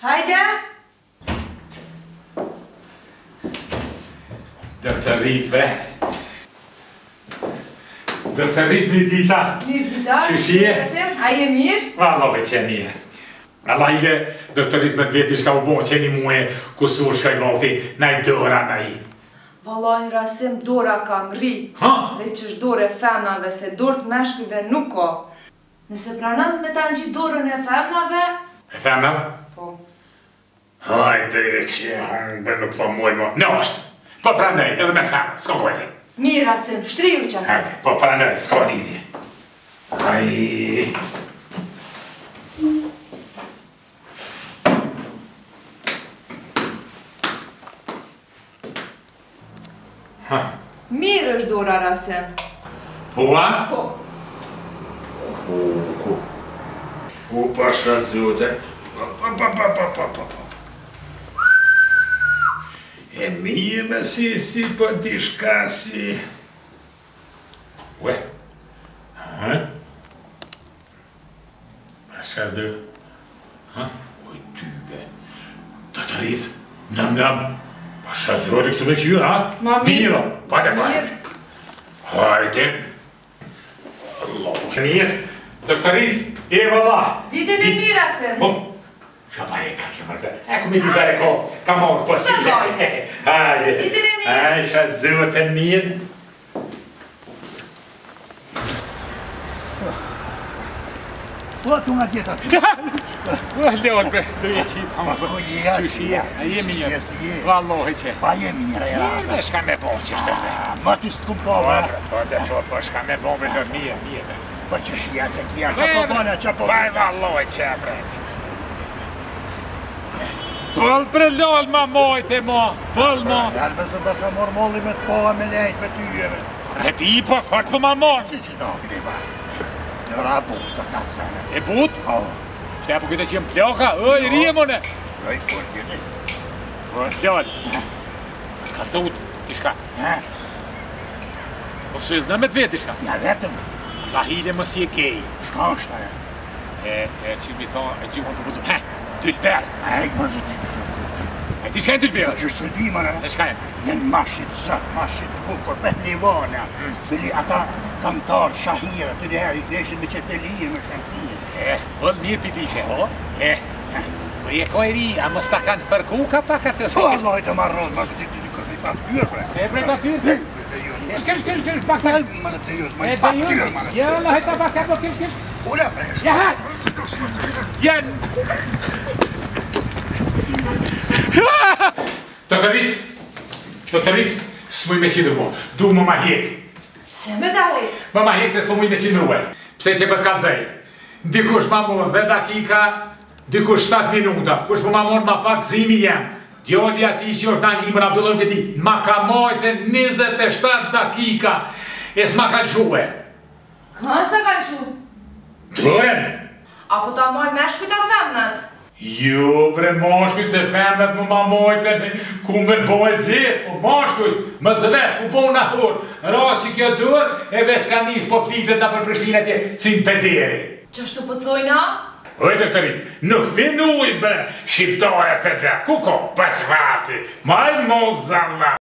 Hajde! Doktor Riz, bre. Doktor Riz, mirë dita. Mirë dita. Qëshje? A je mirë? Vallove që mirë. Allah ile, doktor Riz me të vetë shka u bon që një muhe kusur shkaj voti, na i dora na i. Vallaj në Rasim dora kam ri. Veç është dore femnave, se dorë të meshkujve nuk ka. Nëse pranant me ta në gjithë dorën e femnave? E femnave? Po. Hajde që bërë nuk po muaj mo. Në është, po pranej edhe me të femnave, s'ko gojnë. Mirë Rasim, shtriju që. Hajde, po pranej, s'ko lidhje. Aj. Mirë është dora Rasim. Po, a? Po. U pasha zote. E mirë me si po t'i shka si... Ue? Ha? Pasha dhe... Ha? Oj, tybe. Tatarit, nam. Pasha zote kështu me kjo, ha? Ma mirë. Miro, pake. Mirë. Hajde. Allah, mirë. Doktoriz, e valla. Dite dhe mirë Rasim. Po, shaba e ka kjo mërze. Eko mi ditare ko, ka morë posile. Hajde. Dite dhe mirë. Ajsha zote mirë. Po, tu nga tjeta të. Leon, bre, të reqit. Pa ko je, Qëshia, a je mirë. Vallohi që. Pa je mirë, e rata. Mirë, shka me bon që shtë, bre. Ma ti s'kum po, bre. Po, shka me bon, bre, mirë. Pa qëshia të tja, qa po bane, qa po... Pa e vallohi që, bre. Pëll, bre, lall ma mojte, ma. Pëll, ma. Darbe se basa mor molli me të poha me nejt me tyjeve. E ti, po, fakt po ma mor. Ti që do, këni ba. Njëra but të ka sene. E but? Po. Pse po këtë që jem ploka, oj, rije mone. Oj, fort jeti. Lall. Ka zot, ti shka. Ose në me të vetë, ti shka. Ja vetëm. La hile më si e gej. Shka është aja? E që mi thonë, e gjihon për budu. Dylber. E më të të E ti shka e dylber? që së di, mëre. E shka e? Jenë mashit zët, mashit bukur, për livona. Fili ata kamtarë, shahira, të njëherë i kreshin me qëtëlijë, me shantinë. Vëll mirë pitishe. Po? Kër je ko e ri, a mës ta kanë fërku ka pak atë? Po, Allah e të marrot, ma të ti këtë i paftyrë, bre. Se e bre paftyrë? Kërë, pak ta. Ma të të jurë, ma i paftyrë, ma në. Ja, Allah e ta pak ta, kërë. Ura, bre. Ja, ha! Jan! Doktoric, s'muj me qidrë mo, du më ma hjek. Se me ta hek? Më ma hjek se s'po muj me qidrë ruaj. Pse që për t'kalzej. Dikush ma më 10 dakika, dikush 7 minuta, kush më ma mon ma pak zimi jem. Djolli ati që është në Anglimër Abdullon këti, ma ka mojtë 27 dakika, e s'ma ka lëshuhe. Kanë s'ta kanë shu? Dorën? Apo ta mojnë meshkujt a femnat? Jo, bre, moshkujt se femnat më ma mojtë, ku me bojë gjithë, po moshkujt, më zëvet, u po në hurë, ra që kjo dur, e veç ka njës po flitet da për Prishtinat e cimë pederi. Qashtu po thojna? Oj, doktorit, nuk ti nuj, bre, shqiptare pederi, ku ko, pëqvati, maj mozalla.